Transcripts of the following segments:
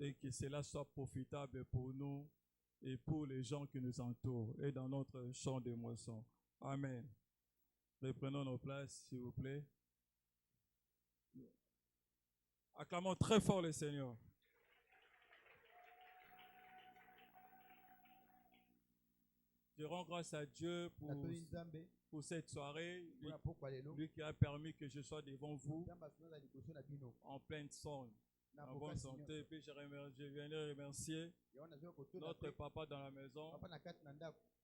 et que cela soit profitable pour nous et pour les gens qui nous entourent et dans notre champ de moisson. Amen. Reprenons nos places, s'il vous plaît. Acclamons très fort le Seigneur. Je rends grâce à Dieu pour cette soirée, lui qui a permis que je sois devant vous en pleine forme, en bonne santé. Et puis je viens remercier notre papa dans la maison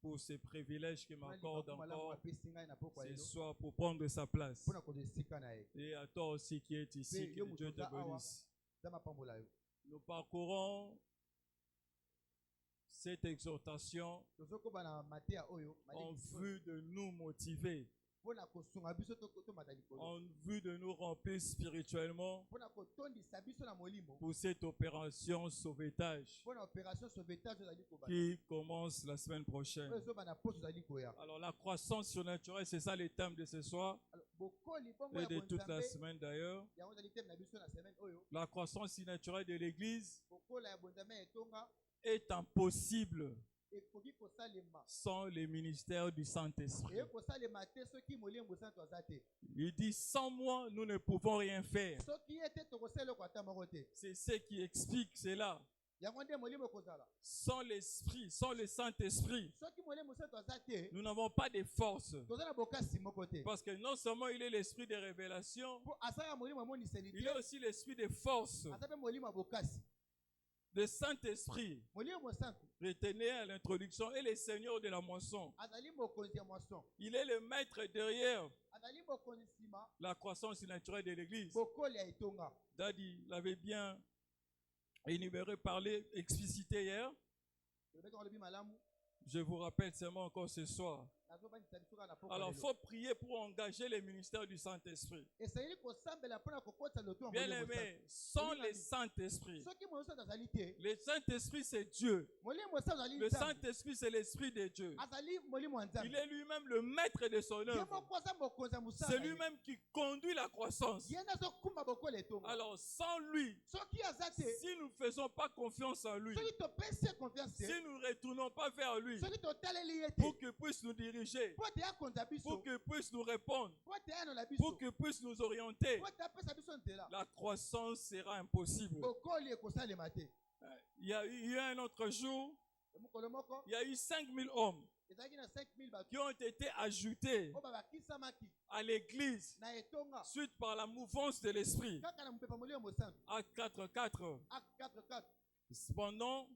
pour ce privilège qu'il m'accorde encore ce soir pour prendre sa place. Et à toi aussi qui es ici, que Dieu te bénisse. Nous parcourons cette exhortation en vue de nous motiver, en vue de nous remplir spirituellement pour cette opération sauvetage qui commence la semaine prochaine. Alors la croissance surnaturelle, c'est ça le thème de ce soir et de toute la semaine d'ailleurs. La croissance surnaturelle de l'Église est impossible sans le ministère du Saint-Esprit. Il dit, sans moi, nous ne pouvons rien faire. C'est ce qui explique cela. Sans l'Esprit, sans le Saint-Esprit, nous n'avons pas de force. Parce que non seulement il est l'esprit de révélation, il est aussi l'esprit de force. Le Saint-Esprit, retenez à l'introduction, est le Seigneur de la moisson. Il est le maître derrière la croissance naturelle de l'Église. Daddy l'avait bien énuméré, parlé, explicité hier. Je vous rappelle seulement encore ce soir. Alors, il faut prier pour engager le ministère du Saint-Esprit. Bien aimé, sans le Saint-Esprit, le Saint-Esprit c'est Dieu. Le Saint-Esprit c'est l'Esprit de Dieu. Il est lui-même le maître de son œuvre. C'est lui-même qui conduit la croissance. Alors, sans lui, si nous ne faisons pas confiance en lui, si nous ne retournons pas vers lui, pour qu'il puisse nous diriger, pour qu'il puisse nous répondre, pour qu'il puisse nous orienter, la croissance sera impossible. Il y a eu un autre jour, il y a eu 5000 hommes qui ont été ajoutés à l'église suite par la mouvance de l'esprit. Acte 4:4. Cependant,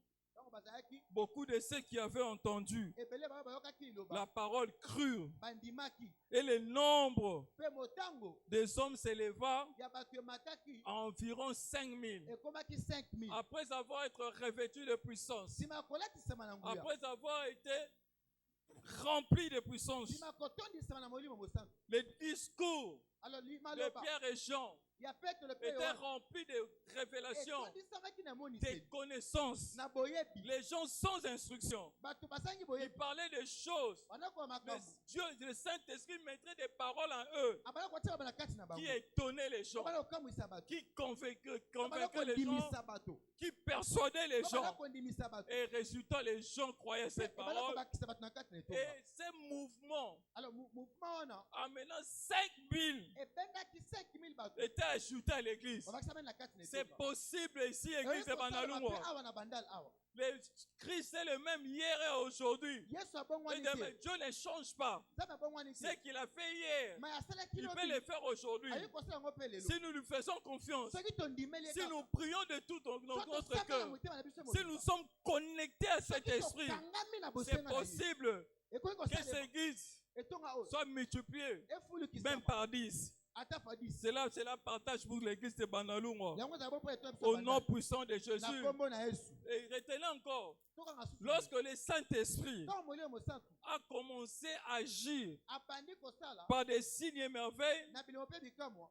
beaucoup de ceux qui avaient entendu la parole crurent, et le nombre des hommes s'éleva à environ 5000. Après avoir été revêtus de puissance, après avoir été remplis de puissance, le discours de Pierre et Jean était rempli de révélations, de connaissances. Les gens sans instruction, ils parlaient de choses. Dieu, le Saint-Esprit mettrait des paroles en eux qui étonnaient les gens, qui convainquaient les gens, qui persuadaient les gens. Et résultat, les gens croyaient cette parole. Et ces mouvements, amenant 5000, étaient ajoutés à l'église. C'est possible ici, l'église de Bandalungwa. Le Christ est le même hier et aujourd'hui. Dieu ne change pas. Ce qu'il a fait hier, il peut le faire aujourd'hui. Si nous lui faisons confiance, si nous prions de tout notre cœur, si nous sommes connectés à cet esprit, c'est possible que cette église soit multipliée, même par 10. Cela partage pour l'église de Bandalungwa. Au nom puissant de Jésus. Et retenez encore, lorsque le Saint-Esprit a commencé à agir par des signes et merveilles,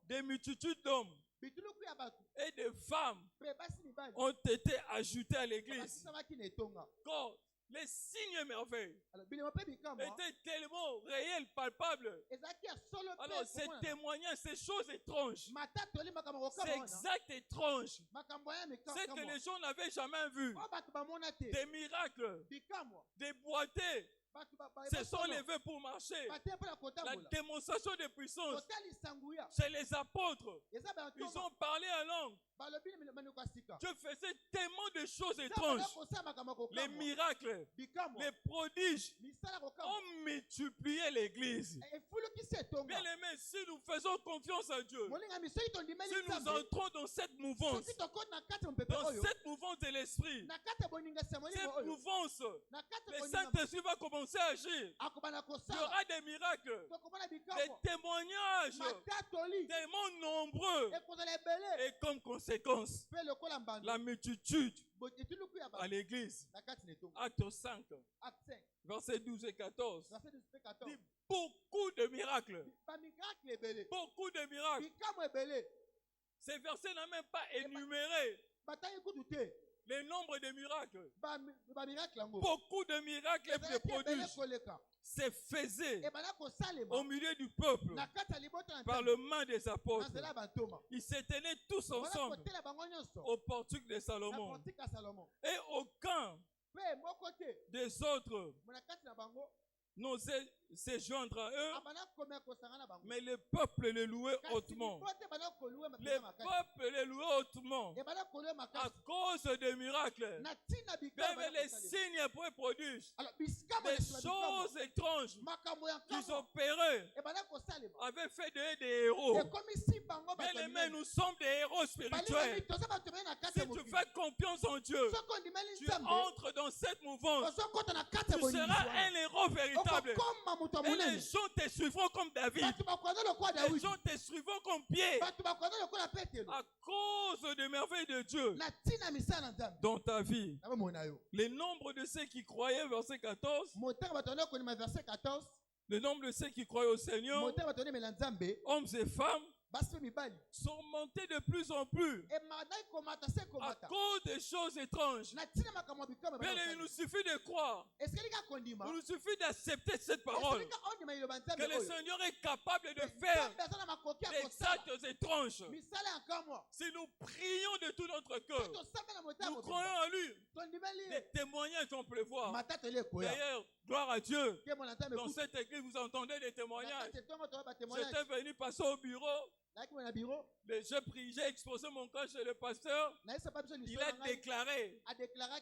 des multitudes d'hommes et de femmes ont été ajoutés à l'église. Quand Les signes et merveilles étaient tellement réels, palpables. Alors ces témoignages, ces choses étranges, c'est exact étrange, c'est que les gens n'avaient jamais vu. Des miracles, des boîtiers se sont levés pour marcher. La démonstration de puissance chez les apôtres, ils ont parlé en langue. Dieu faisait tellement de choses étranges. Les miracles, les prodiges ont multiplié l'église. Bien aimé, si nous faisons confiance à Dieu, si nous entrons dans cette mouvance, de l'esprit, cette mouvance, le Saint-Esprit va commencer à agir. Il y aura des miracles, des témoignages tellement nombreux. Et comme conséquence, la multitude à l'église. Acte 5, versets 12 et 14. Dit beaucoup de miracles. Beaucoup de miracles. Ces versets n'ont même pas énuméré le nombre de miracles. Beaucoup de miracles et de prodiges se faisaient au milieu du peuple par le main des apôtres. Ils se tenaient tous ensemble au portique de Salomon. Et aucun des autres n'osait se joindre à eux, mais le peuple les louait hautement. Le peuple les louait hautement à cause des miracles. Même les signes pour prodiges, des choses étranges qu'ils opéraient, avaient fait d'eux des héros. Bien aimés, nous sommes des héros spirituels. Si tu fais confiance en Dieu, tu entres dans cette mouvance, tu seras un héros véritable. Et les gens te suivront comme David. Les gens te suivront comme Pierre. À cause des merveilles de Dieu dans ta vie. Le nombre de ceux qui croyaient, verset 14. Le nombre de ceux qui croyaient au Seigneur, hommes et femmes, sont montés de plus en plus à cause des choses étranges. Mais il nous suffit de croire. Il nous suffit d'accepter cette parole. Que le Seigneur est capable de faire des actes étranges. Si nous prions de tout notre cœur, nous croyons en lui, les témoignages vont pleuvoir. D'ailleurs, gloire à Dieu. Dans cette église, vous entendez des témoignages. J'étais venu passer au bureau. J'ai exposé mon cas chez le pasteur. Il a déclaré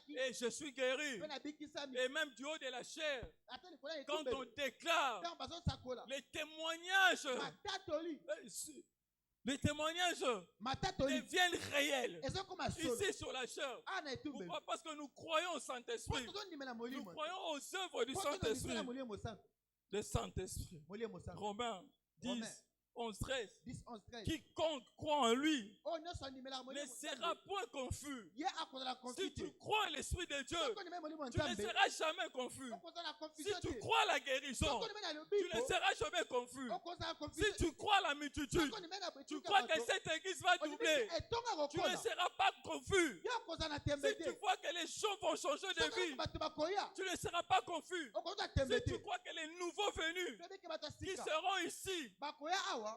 et je suis guéri. Et même du haut de la chair, quand on déclare les témoignages deviennent réels ici sur la chair. Pourquoi? Parce que nous croyons au Saint-Esprit. Nous croyons aux œuvres du Saint-Esprit. Le Saint-Esprit. Romains 10. 11-13. Quiconque croit en lui ne sera point confus. Si tu crois en l'Esprit de Dieu, tu ne seras jamais confus. Si tu crois à la guérison, tu ne seras jamais confus. Si tu crois à la multitude, tu crois que cette église va doubler, tu ne seras pas confus. Si tu crois que les gens vont changer de vie, tu ne seras pas confus. Si tu crois que les nouveaux venus qui seront ici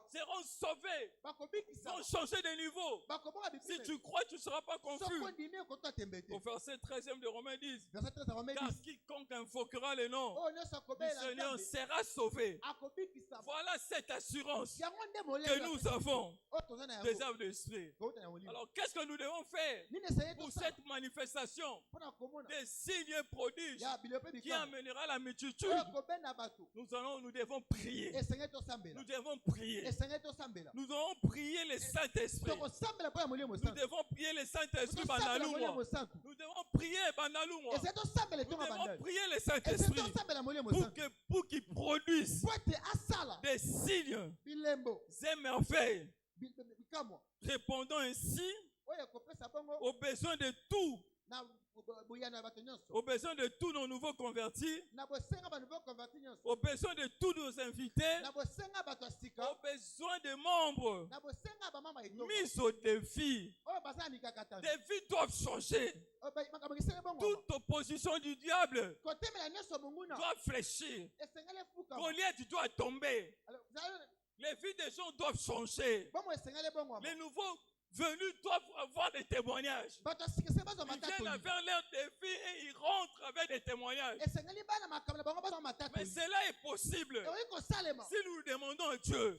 seront sauvés, vont changer de niveau. Si tu crois, tu ne seras pas confus. Au verset 13e de Romains 10, car quiconque invoquera le nom du Seigneur sera sauvé. Voilà cette assurance que nous avons des œuvres de l'Esprit. Alors qu'est-ce que nous devons faire pour cette manifestation des signes prodiges qui amènera la multitude? Nous devons prier. Nous devons prier. Nous devons prier le Saint-Esprit. Nous devons prier le Saint-Esprit. Nous devons prier Banalouma. Nous devons prier le Saint-Esprit pour qu'il produise des signes et merveilles, répondant ainsi aux besoins de tous aux besoins de tous nos nouveaux convertis, aux besoins de tous nos invités, aux besoins des membres mis au défi. Des vies doivent changer. Toute opposition du diable doit fléchir. Goliath doit tomber. Les vies des gens doivent changer. Les nouveaux venus doivent avoir des témoignages. Ils viennent vers leur défi et ils rentrent avec des témoignages. Mais cela est possible si nous demandons à Dieu.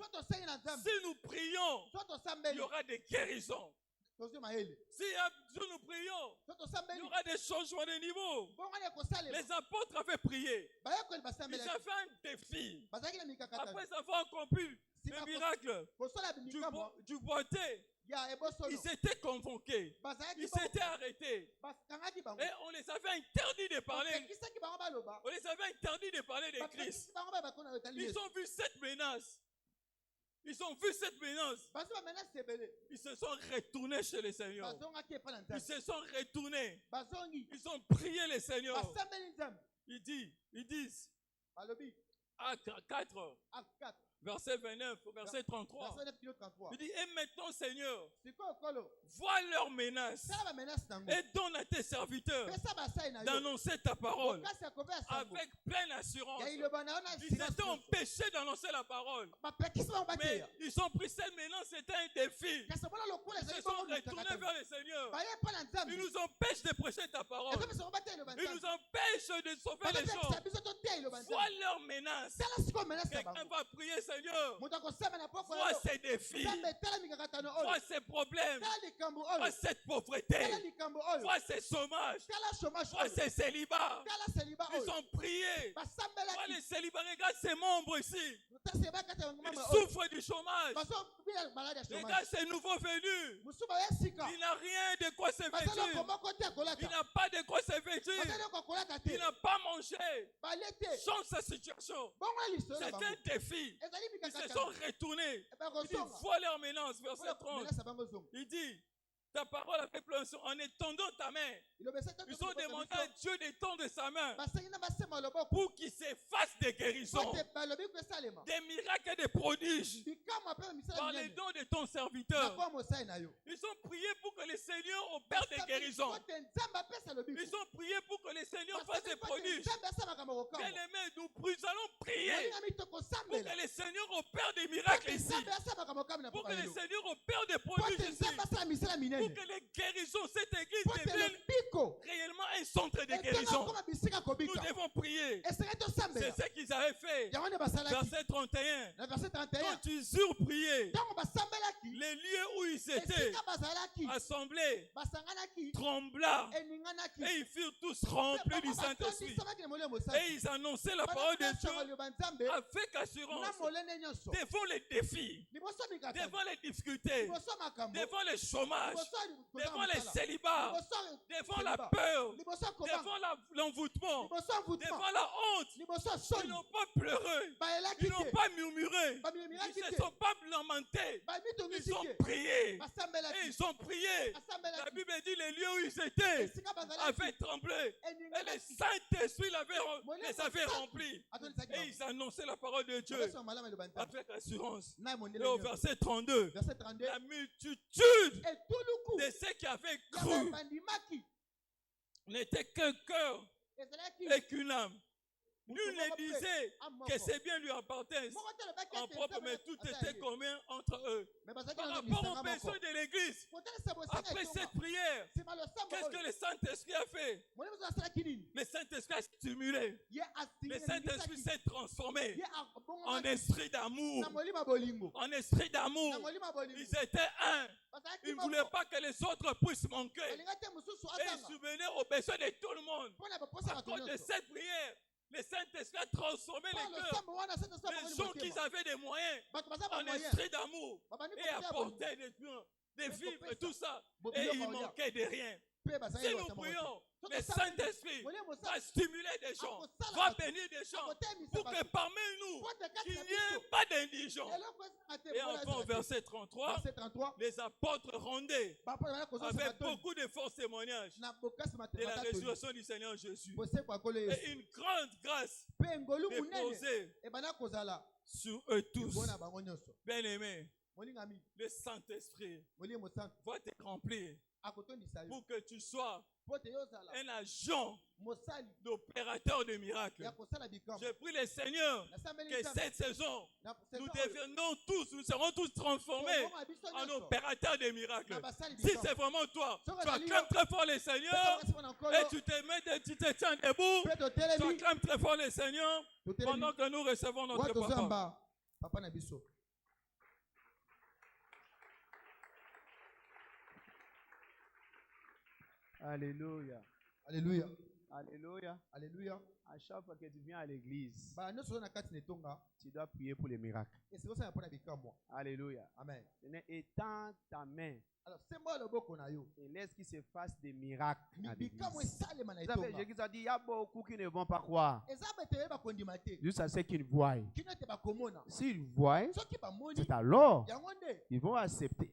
Si nous prions, il y aura des guérisons. Si nous prions, il y aura des changements de niveau. Les apôtres avaient prié. Ils avaient un défi. Après avoir accompli le miracle du boité, ils étaient convoqués. Ils s'étaient arrêtés. Et on les avait interdit de parler. On les avait interdit de parler de Christ. Ils ont vu cette menace. Ils ont vu cette menace. Ils se sont retournés chez le Seigneur. Ils se sont retournés. Ils ont prié le Seigneur. Ils disent, Acte 4, verset 29, verset 33. Il dit, et maintenant, Seigneur, vois leurs menaces et donne à tes serviteurs d'annoncer ta parole avec pleine assurance. Ils étaient empêchés d'annoncer la parole. Mais ils ont pris cette menace, c'était un défi. Ils se sont retournés vers le Seigneur. Ils nous empêchent de prêcher ta parole. Ils nous empêchent de sauver les gens. Vois leurs menaces. Quelqu'un va prier, Seigneur, vois ces défis, vois ces problèmes, vois cette pauvreté, vois ces chômages, vois ces célibats. Ils ont prié. Vois les célibats, regarde ces membres ici. Ils souffrent du chômage. Regarde ces nouveaux venus. Il n'a rien de quoi se vêtir. Il n'a pas de quoi se vêtir. Il n'a pas mangé. Change sa situation. C'est un défi. Ils se sont retournés. Ils voient leur menace. Verset 30. Il dit, ta parole a fait pleurer en étendant ta main. Ils ont demandé à Dieu d'étendre sa main pour qu'il s'efface des guérisons, des miracles et des prodiges par les dons de ton serviteur. Ils ont prié pour que le Seigneur opère des guérisons. Ils ont prié pour que le Seigneur fasse des prodiges. Bien-aimés, nous allons prier pour que le Seigneur opère des miracles ici, pour que le Seigneur opère des prodiges ici, pour que les guérisons, cette église devienne réellement un centre de guérison. Nous devons prier. C'est ce qu'ils avaient fait. Verset 31. Quand ils eurent prié, les lieux où ils étaient assemblés trembla et ils furent tous remplis du Saint-Esprit. Et ils annonçaient la parole de Dieu avec assurance devant les défis, devant les difficultés, devant les chômages, devant les célibats, devant la peur, devant l'envoûtement, devant la honte. Ils n'ont pas pleuré, ils n'ont pas murmuré, ils ne se sont pas lamentés, ils ont prié. Et ils ont prié. La Bible dit les lieux où ils étaient avaient tremblé et le Saint-Esprit les avait remplis. Et ils annonçaient la parole de Dieu avec assurance. Et au verset 32, la multitude de ceux qui avaient cru n'était qu'un cœur et qu'une âme. Nul ne disait que ses biens lui appartiennent en propre, mais tout était commun entre eux. Par rapport aux besoins de l'église, après cette prière, qu'est-ce que le Saint-Esprit a fait? Le Saint-Esprit a stimulé. Le Saint-Esprit s'est transformé en esprit d'amour. En esprit d'amour. Ils étaient un. Ils ne voulaient pas que les autres puissent manquer. Et ils subvenaient aux besoins de tout le monde. À cause de cette prière, le Saint-Esprit a transformé les cœurs. Les gens qui avaient des moyens en esprit d'amour et apportaient des vivres et tout ça. Et ils manquaient de rien. Si nous prions, le Saint-Esprit va stimuler des gens, va bénir des gens, pour que parmi nous, il n'y ait pas d'indigents. Et enfin, au verset 33, les apôtres rendaient avec beaucoup de force témoignages de la résurrection du Seigneur Jésus. Et une grande grâce déposée sur eux tous. Bien-aimés, le Saint-Esprit va te remplir pour que tu sois un agent d'opérateur de miracles. Je prie le Seigneur que cette saison, nous serons tous transformés en opérateurs de miracles. Si c'est vraiment toi, tu acclames très fort le Seigneur et tu te tiens debout, tu acclames très fort le Seigneur pendant que nous recevons notre parole. Alléluia. Alléluia. Alléluia. Alléluia. À chaque fois que tu viens à l'église, tu dois prier pour les miracles. Alléluia. Amen. Étends ta main et laisse qu'il se fasse des miracles. Jésus a dit, il y a beaucoup qui ne vont pas croire. Juste à ceux qui le voient. S'ils voient, c'est alors ils vont accepter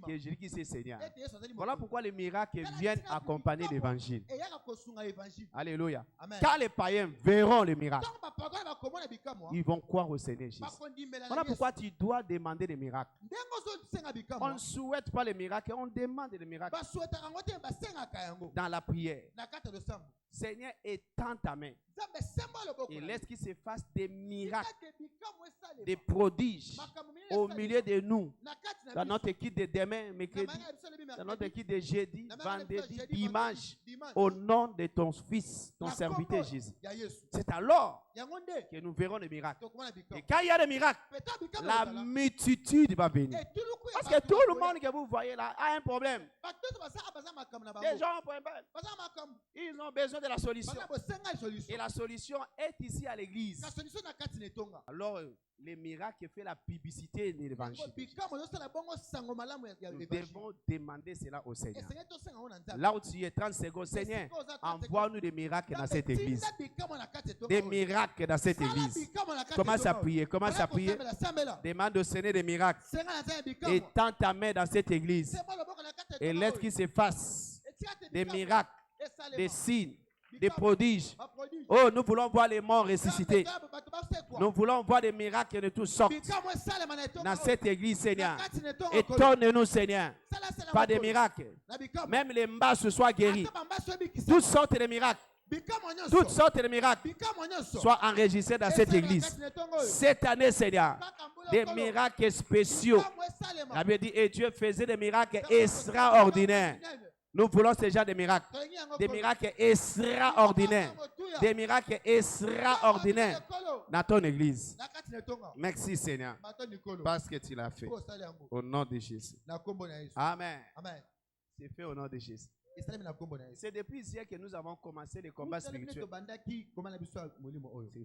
que Jésus est Seigneur. Voilà pourquoi les miracles viennent accompagner l'évangile. Alléluia. Amen. Quand les païens verront les miracles, ils vont croire au Seigneur Jésus. Voilà pourquoi tu dois demander des miracles. On ne souhaite pas les miracles, on demande des miracles. Dans la prière, Seigneur, étends ta main et laisse qu'il se fasse des miracles, des prodiges au milieu de nous, dans notre équipe de demain, mercredi, dans notre équipe de jeudi, vendredi, dimanche, au nom de ton Fils, ton serviteur Jésus. C'est alors que nous verrons les miracles. Et quand il y a des miracles, la multitude va venir. Parce que tout le monde que vous voyez là a un problème. Les gens ont un problème. Ils ont besoin de la solution. Et la solution est ici à l'église. Alors, les miracles fait la publicité de l'évangile. Nous devons demander cela au Seigneur. Là où tu es, 30 secondes, Seigneur, envoie-nous des miracles dans cette église. Des miracles dans cette église. Commence à prier, commence à prier. Demande au Seigneur des miracles. Et tends ta main dans cette église. Et laisse qu'il se fasse des miracles, des signes, des prodiges. Oh, nous voulons voir les morts ressuscités. Nous voulons voir des miracles de toutes sortes dans cette église, Seigneur. Étonne-nous, Seigneur, par des miracles. Même les mbasses soient guéris. Toutes sortes de miracles. Toutes sortes de miracles soient enregistrés dans cette église. Cette année, Seigneur, des miracles spéciaux. La Bible dit, et Dieu faisait des miracles extraordinaires. Nous voulons ce genre de miracles. Des miracles extraordinaires. Des miracles extraordinaires dans ton église. Merci Seigneur. Parce que tu l'as fait. Au nom de Jésus. Amen. C'est fait au nom de Jésus. C'est depuis hier que nous avons commencé les combats spirituels.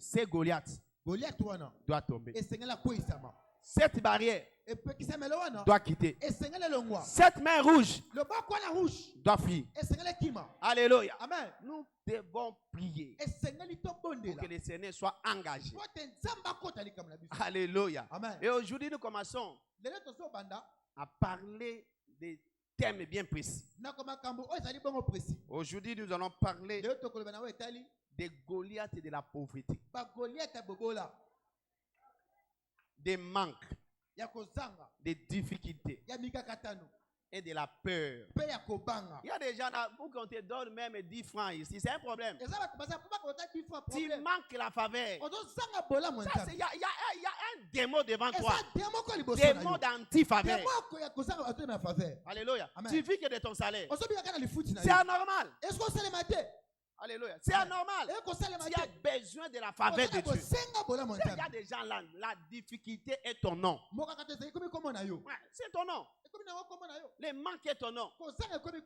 C'est Goliath doit tomber. Cette barrière doit quitter. Cette main rouge doit fuir. Alléluia. Nous devons prier pour que le Seigneur soit engagé. Alléluia. Et aujourd'hui, nous commençons à parler des thèmes bien précis. Aujourd'hui, nous allons parler des Goliaths et de la pauvreté. Des manques, des difficultés et de la peur. Il y a des gens là, pour qu'on te donne même 10 francs ici, c'est un problème. Tu manques la faveur. Il y a un démon devant toi. Démon d'anti-faveur. Alléluia. Tu vis que de ton salaire. C'est anormal. Alléluia. C'est anormal. Tu as besoin de la faveur de Dieu. Il y a des gens là, la difficulté est ton nom. Ouais, c'est ton nom. Le manque est ton nom.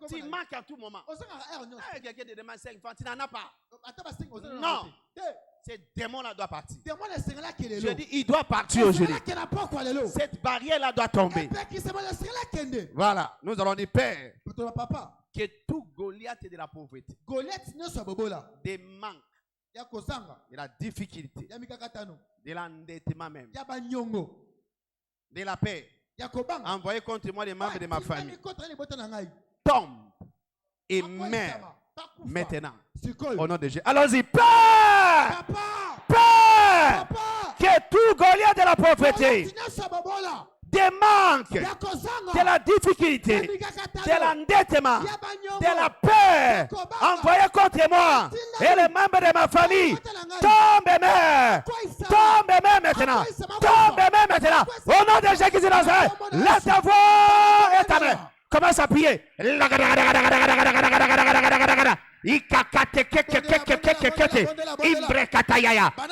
Tu manques à tout moment. Quelqu'un te demande 5 francs, tu n'en as pas. Non. Ce démon-là doit partir. Je dis, il doit partir aujourd'hui. Cette barrière-là doit tomber. Voilà. Nous allons dire, Père, que tout Goliath Goliath de la pauvreté, Des manques, de la difficulté, de l'endettement même, de la paix, envoyé contre moi les membres de ma famille, tombe et meurt maintenant. Au nom de Jésus. Allons-y. Père! Père! Que tout Goliath de la pauvreté, des manques, de la difficulté, de l'endettement, de la peur envoyé contre moi et les membres de ma famille, tombe et meurt. Tombe et meurt maintenant. Tombe et meurt maintenant. Au nom de Jésus de Nazareth, laisse ta voix et ta main. Commence à prier.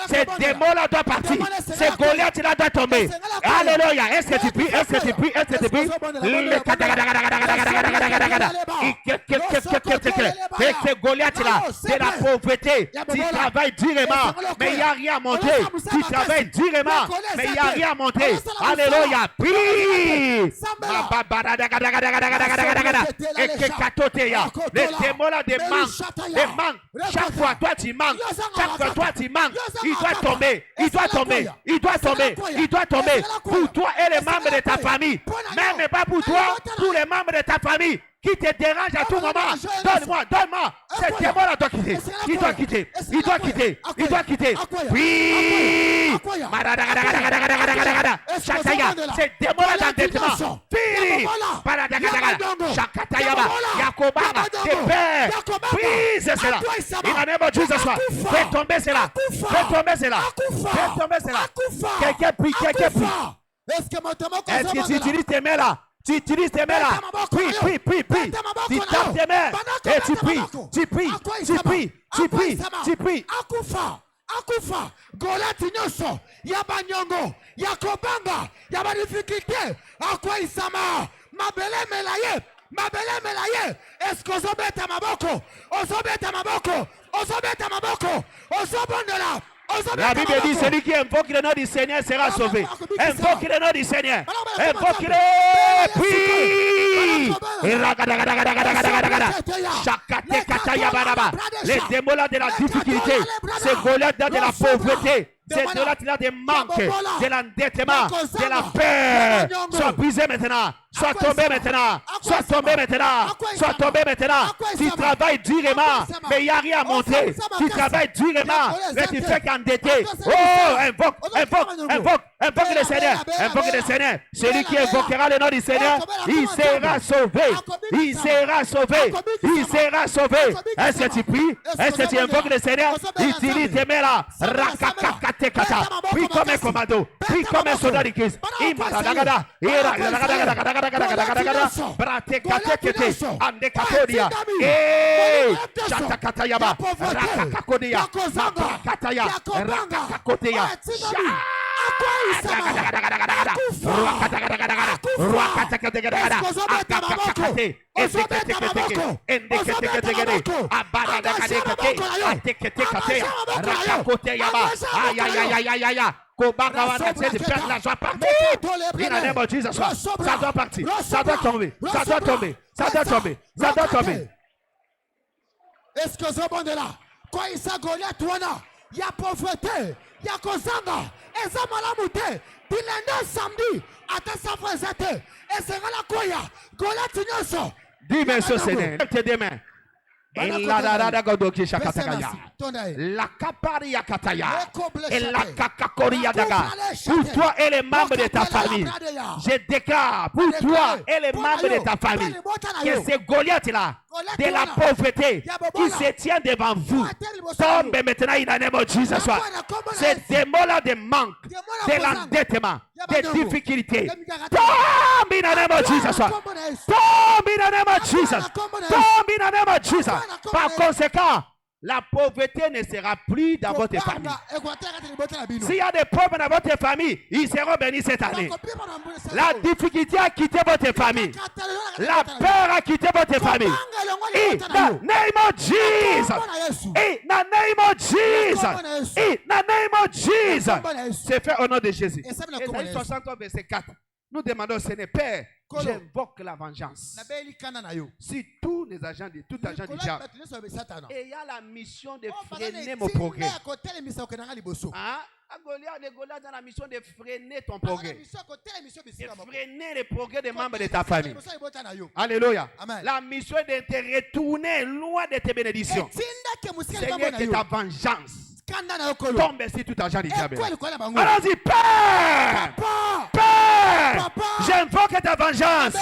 Ces démons-là doivent partir. Ces Goliaths-là doivent tomber. Alléluia. Est-ce que tu pries? Est-ce que tu pries? Est-ce que tu pries? Et ces Goliaths-là, c'est la pauvreté. Tu travailles durement, mais il n'y a rien à monter. Tu travailles durement, mais il n'y a rien à monter. Alléluia. Prie. Les démons-là des manques. Chaque fois, toi tu manques. Chaque fois, toi tu manques. Il doit tomber. Il doit tomber. Il doit tomber. Il doit tomber. Pour toi et les membres de ta famille. Même pas pour toi, pour les membres de ta famille qui te dérangent à tout moment. Donne-moi, donne-moi. Cet démon-là doit quitter. Il doit quitter. Il doit quitter. Il doit quitter. Oui. Chataya. Ces démons-là d'endettement. Fini. Chakatayaba. Yakobaba. Tes pères. Brise cela. Il en est bon, Dieu ce soir. Fais tomber cela. Fais tomber cela. Fais tomber cela. Quelqu'un prie. Quelqu'un prie. Est-ce que tu utilises tes mains là? Tu utilises tes mains là. Prie. Tu tapes tes mains. Et tu pries. Tu pries. Akufa Goliath nyoso yaba nyongo yakobanga yaba difficulté akwa isama mabele melaye est-ce que ozobeta maboko ozobondola. La Bible dit celui qui invoque le nom du Seigneur sera sauvé. Invoque le nom du Seigneur. Invoque-le. Puis. Les démons là de la difficulté. Ces Goliaths là de la pauvreté. Ces Goliaths là des manques, de l'endettement, de la peur. Sois brisé maintenant. Sois tombé maintenant. Tu travailles durement, mais il n'y a rien à monter. Tu travailles durement, mais tu fais qu'endetter. Oh, invoque le Seigneur. Invoque le Seigneur. Celui qui invoquera le nom du Seigneur, il sera sauvé. Est-ce que tu pries? Est-ce que tu invoques le Seigneur? Utilise tes mains là. Prie comme un commando. Prie comme un soldat de Christ. In the name of Jesus, ça doit partir, ça doit tomber. Est-ce que ce monde là, quand il s'est Goliath, il y a pauvreté, il y a Kozanga, et ça m'a la mouté, du lundi samedi, à ta s'affranchir, et c'est la Koya, Goliath Nyoso. Dis merci au Seigneur, tes deux mains. La kaparia kataya et la kakakoria daga. Pour toi et les membres de ta famille, je déclare pour toi et les membres de ta famille que ces Goliaths là de la pauvreté qui se tient devant vous tombe maintenant in the name of Jesus. Ces démons là de manque, de l'endettement, des difficultés tombe in the name of Jesus. Tombe in the name of Jesus. Tombe in the name of Jesus. Par conséquent, la pauvreté ne sera plus dans votre famille. S'il y a des pauvres dans votre famille, ils seront bénis cette année. La difficulté a quitté votre famille. La peur a quitté votre famille. In the name of Jesus. In the name of Jesus. In the name of Jesus. C'est fait au nom de Jésus. Ésaïe 60 verset 4. Nous demandons au Seigneur, Père, j'invoque la vengeance. Si tous les agents, tout agent du diable, et il y a la mission de freiner mon progrès. Les Goliaths ont la mission de freiner ton progrès. De freiner le progrès des membres de ta famille. Alléluia. La mission est de te retourner loin de tes bénédictions. Seigneur, que ta vengeance tombe sur tout agent du diable. Allons-y, Père! Père! J'invoque ta vengeance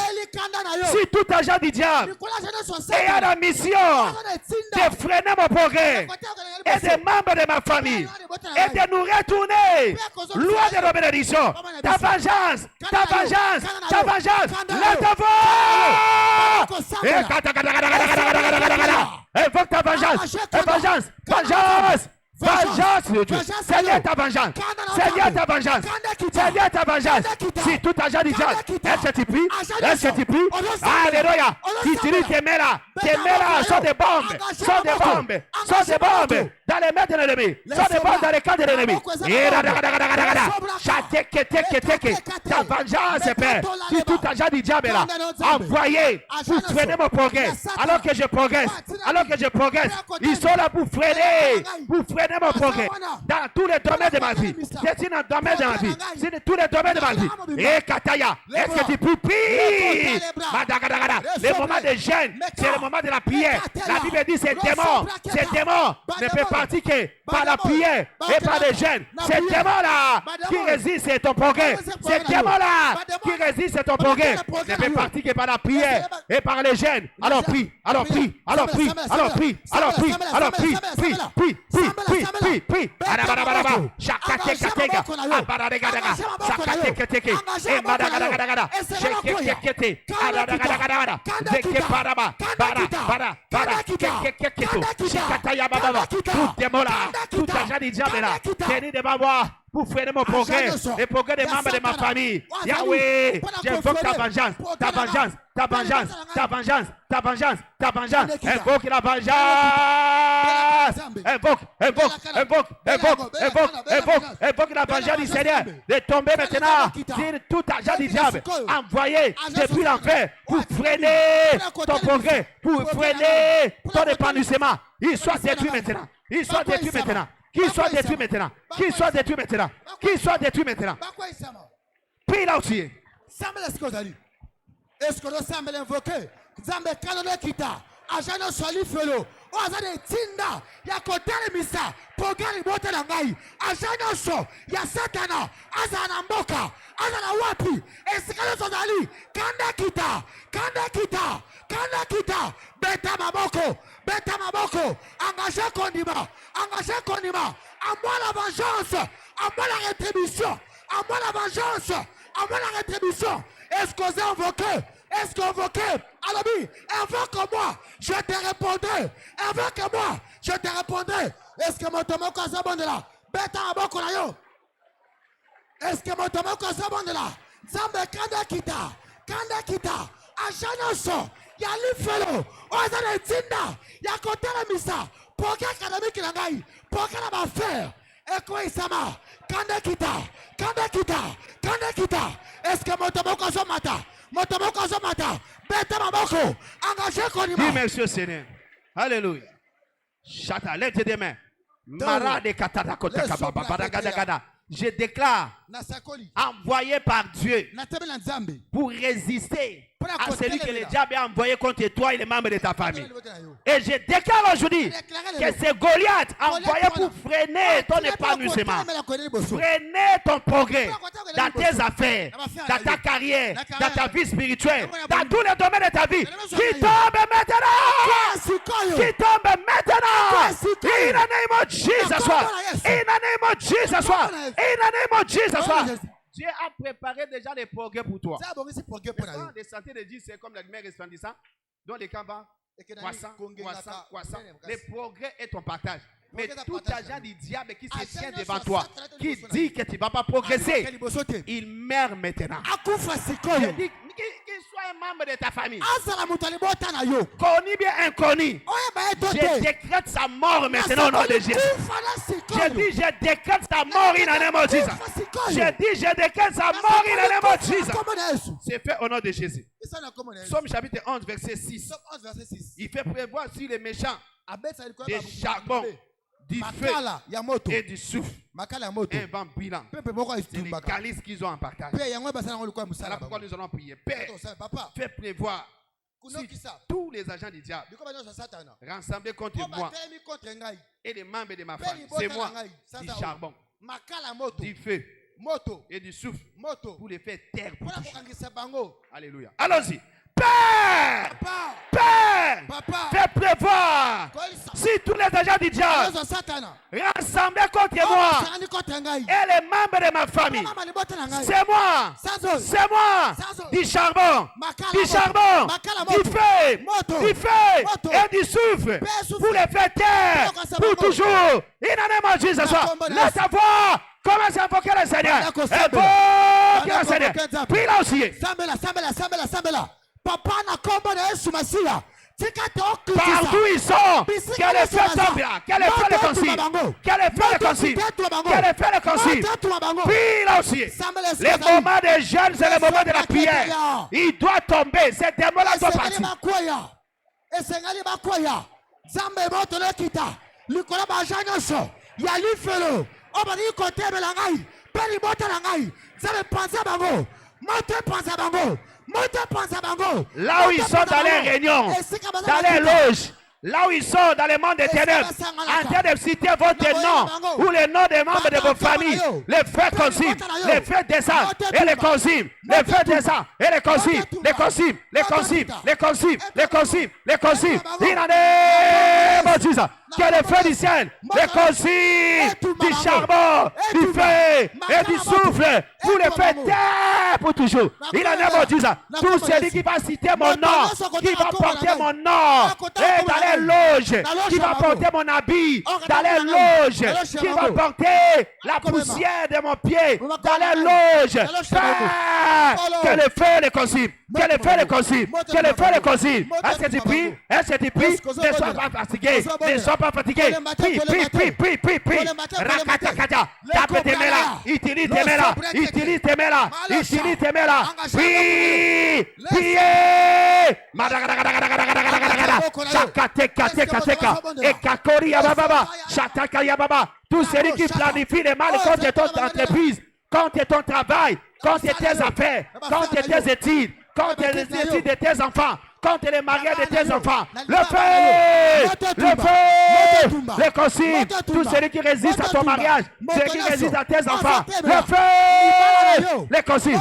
sur tout agent du diable. Et à la mission de freiner mon progrès et des membres de ma famille et de nous retourner loin de nos bénédictions. Ta vengeance, ta vengeance, ta vengeance, invoque ta vengeance, ta vengeance, vengeance. Vengeance, Dieu. Seigneur, ta vengeance. Seigneur, ta vengeance. Seigneur, ta vengeance. Si tout agent du diable, est-ce que tu pries? Est-ce que tu pries? Alléluia. Si tu dis tes mains là sont des bombes. Sont des bombes. Sont des bombes dans les mains de l'ennemi. Sont des bombes dans les camps de l'ennemi. Ta vengeance, Père. Si tout agent du diable est là, envoyé pour freiner mon progrès. Alors que je progresse. Alors que je progresse. Ils sont là pour freiner. Pour freiner mon progrès dans tous les domaines de ma vie. C'est dans le domaine de ma vie. C'est dans tous les domaines de ma vie. Et Kataya, est-ce que tu peux prier? Le moment de jeûne, c'est le moment de la prière. La Bible dit c'est démon. Ces démons ne peut partir que par la prière et par le jeûne. Ces démons-là qui résistent ton progrès. Ces démons-là qui résistent ton progrès ne peut partir que par la prière et par le jeûne. Alors prie, alors prie, alors prie, alors prie, alors prie, alors prie, prie, prie, prie. Prie. Pour freiner mon progrès, le progrès des membres de ma famille. Yahweh, j'invoque ta vengeance, ta vengeance, ta vengeance, ta vengeance, ta vengeance, ta vengeance. Invoque la vengeance. Invoque la vengeance du Seigneur de tomber maintenant sur tout agent du diable envoyé depuis l'enfer pour freiner ton progrès, pour freiner ton épanouissement. Il soit détruit maintenant. Il soit détruit maintenant. Qu'il soit détruit maintenant. Qu'il soit détruit maintenant. Qu'il soit détruit maintenant. Prie là aussi. Est-ce que nous sommes invoqués? Zambe kanone kita. Ajano soli felo. Ozane tinda. Ya kotele misa. Pogani bote na ngai. Ajano so. Ya satana. Azana mboka. Azana wapi. Esikalo sozali. Kanda kita. Kanda kita. Kanda kita. Beta maboko. Beta maboko. Engagé kondima. Engagé kondima. À moi la vengeance. À moi la rétribution. À moi la vengeance. À moi la rétribution. Est-ce que vous invoquez? Est-ce que vous invoquez? Alors, invoque-moi, je te répondrai. Invoque-moi, je te répondrai. Est-ce que mon tomoko s'abonne là? Beta aboko la yo. Est-ce que mon tomoko s'abonne là? Zambe kanda kita. Kanda kita. Ajanoso. Yali felo. Ozane tinda. Yakotele misa. Poka akadémique langai. Poka la affaire. Eko isama. Kanda kita. Kanda kita. Kanda kita. Est-ce que mon tomoko s'amata? Mon tomoko s'amata. Beta maboko. Engagé konima. Dis merci au Seigneur. Alléluia. Chata, lève tes mains. Mara de katata kota kababa. Badagadagada. Je déclare, envoyé par Dieu pour résister à celui que le diable a envoyé contre toi et les membres de ta famille. Et je déclare aujourd'hui que c'est Goliath envoyé pour freiner ton épanouissement, freiner ton progrès dans tes affaires, dans ta carrière, dans ta vie spirituelle, dans tous les domaines de ta vie. Qui tombe maintenant! Qui tombe maintenant! In the name of Jesus! In the name of Jesus! In the name of Jesus! Dieu a préparé déjà les progrès pour toi. Les sentiers de Dieu, c'est comme la lumière resplendissante, dont les camps vont croissant. Les progrès est ton partage. Mais tout agent du diable qui se tient devant toi, qui dit que tu ne vas pas progresser, il meurt maintenant. Je dis qu'il soit un membre de ta famille, connu bien inconnu, Je décrète sa mort maintenant au nom de Jésus. Je dis, je décrète sa mort in the name of Jesus. Je dis, je décrète sa mort in the name of Jesus. C'est fait au nom de Jésus. Somme chapitre 11, verset 6. Il fait prévoir sur les méchants des charbons, du feu et du souffle. Un vent brillant. C'est les calices qu'ils ont en partage. Voilà pourquoi nous allons prier. Père, fais prévoir tous les agents du diable rassemblés contre moi et les membres de ma famille. C'est moi, du charbon, du feu et du souffle pour les faire taire. Alléluia. Allons-y. Père, fais prévoir si tous les agents du diable rassemblés contre moi et les membres de ma famille, c'est moi, du charbon, du feu et du souffle pour les faire taire pour toujours. In the name of Jesus, laisse ta voix. Commence à invoquer le Seigneur. Invoquer le Seigneur. Prie là aussi. Papa na kombo na Yesu Masiya. Partout ils sont. Quel est fait tomber là? Quel est fait le concile? Quel est fait le concile? Quel est fait le concile? Prie là aussi. Les moments des jeunes, c'est le moment de la prière. Il doit tomber. Ces démons-là doivent partir. Esengeli bakoya. Zambe moto le kita. Likola ba janyoso. Ya lifelo. Obani kote belangai. Peli moto langai. Zambe panza bango. Moto panza bango. Là où ils sont dans les réunions, dans les loges, là où ils sont dans les mondes des ténèbres, en train de citer votre nom ou les noms des membres de vos familles, les feux consument, les feux descendent et les consument, les feux descendent et les consument, les consument, les consument, les consument, les consument, les consument. In the name of Jesus. Que le feu du ciel, les consume du charbon, du feu et du souffle pour les faire taire pour toujours. Il en est dit ça. Tout celui qui va citer mon nom, qui va porter mon nom, et dans les loges, qui va porter mon habit, dans les loges, qui va porter la poussière de mon pied, dans les loges. Que le feu les consume. Que le feu les consume. Que le feu les consume. Est-ce que tu pries? Est-ce que tu pries? Ne sois pas fatigué. Ne sois pas fatigué. Prie. Rakatakata. Tape tes mains là. Utilise tes mains là. Utilise tes mains là. Utilise tes mains là. Prie. Priez. Chakateka. Ekakori yababa. Chataka yababa. Tous ceux qui planifient les mal contre ton entreprise, contre ton travail, contre tes affaires, contre tes études, contre les études de tes enfants, contre les mariages de tes enfants. Le feu, le consigne, tous ceux qui résistent à ton mariage, ceux qui résistent à tes enfants. Le feu, les consigne,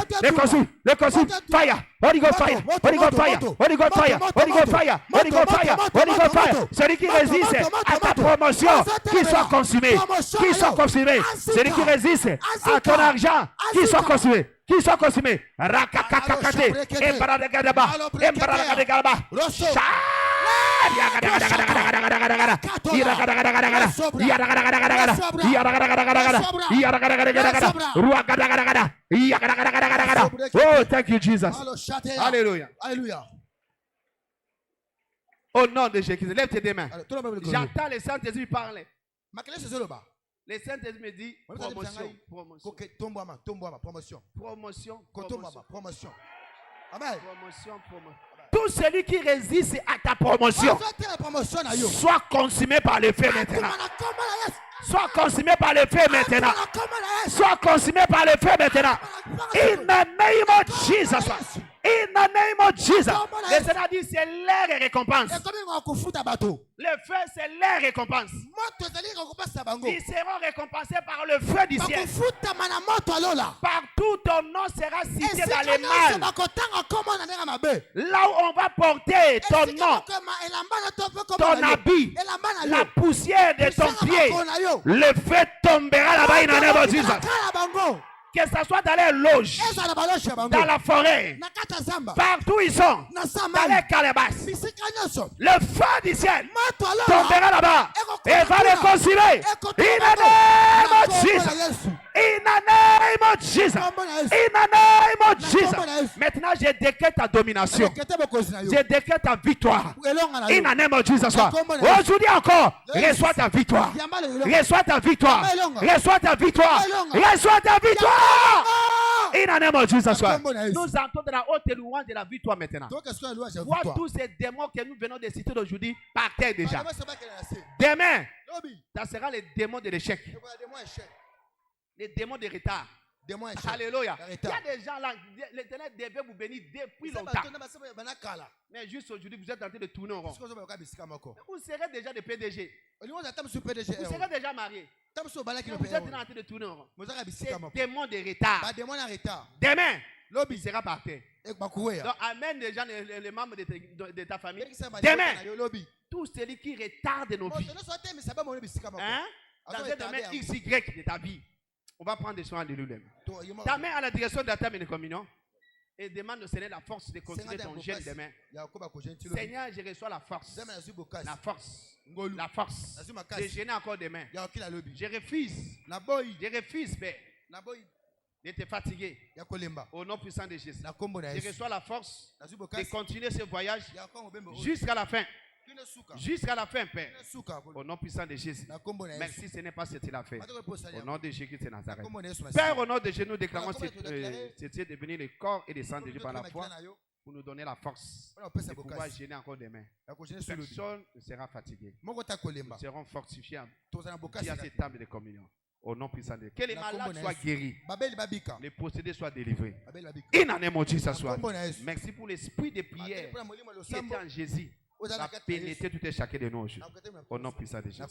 fire. Holy Ghost fire, Holy Ghost fire, Holy Ghost fire, Holy Ghost fire, Holy Ghost fire, Holy Ghost fire. Celui qui résiste à ta promotion, qui soit consumé, qui soit consumé. Celui qui résiste à ton argent, qui soit consumé. Qui sont consumés. Rakakakakate. Embaradagaba. Embaradagaba. Oh, thank you, Jesus. Alléluia. Au nom de Jésus, lève tes deux mains. J'entends le Saint-Esprit parler. Le Saint-Esprit me dit promotion. Amen. Tout celui qui résiste à ta promotion soit consumé par le feu maintenant. Soit consumé par le feu maintenant. Soit consumé par le feu maintenant. In the name of Jesus. In the name of Jesus. Le Seigneur dit c'est leur récompense. Le feu c'est leur récompense. Ils seront récompensés par le feu du ciel. Partout ton nom sera cité dans les mâles. Là où on va porter ton nom, ton habit, la poussière de ton pied, le feu tombera là-bas in the name of Jesus. Que ce soit dans les loges, dans la forêt, partout ils sont, dans les calebasses, le feu du ciel tombera là-bas et va réconcilier. In the name of Jesus. In the name of Jesus. In the name of Jesus. Maintenant, je décrète ta domination. Je décrète ta victoire. In the name of Jesus. Aujourd'hui encore, reçois ta victoire. Reçois ta victoire. Reçois ta victoire. Reçois ta victoire. In the name of Jesus. Nous entrons dans la haute louange de la victoire maintenant. Vois tous ces démons que nous venons de citer aujourd'hui par terre déjà. Demain, ça sera les démons de l'échec. Les démons de retard. Alléluia. Il y a des gens là, l'Éternel devait vous bénir depuis longtemps. Mais juste aujourd'hui, vous êtes en train de tourner en rond. Vous serez déjà des PDG. Vous serez déjà mariés. Vous êtes en train de tourner en rond. C'est démons de retard. Demain, il sera par terre. Donc, amène déjà les membres de ta famille. Demain, tous ceux qui retardent nos vies. Hein? Dans un domaine XY de ta vie. On va prendre des soins de nous-mêmes. Ta main à la direction de la table de communion et demande au Seigneur la force de continuer ton jeûne demain. Seigneur, je reçois la force. La force. La force. De jeûner encore demain. Je refuse. Je refuse, Père, de te fatiguer. Au nom puissant de Jésus. Je reçois la force de continuer ce voyage jusqu'à la fin. Jusqu'à la fin, Père. Au nom puissant de Jésus. Merci, ce n'est pas ce qu'il a fait. Au nom de Jésus de Nazareth. Père, au nom de Jésus, nous déclarons c'est devenu le corps et le sang de Dieu par la foi pour nous donner la force de pouvoir gêner encore demain. Personne ne sera fatigué. Nous serons fortifiés à cette table de communion. Au nom puissant de Dieu. Que les malades soient guéris. Les possédés soient délivrés. In the name of Jesus. Merci pour l'esprit de prière qui était en Jésus. La pénétrer tout et chacun de nous. Au nom puissant de Jésus.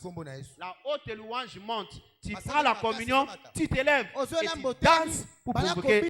La haute louange monte. Tu prends la communion, tu t'élèves et tu danses pour provoquer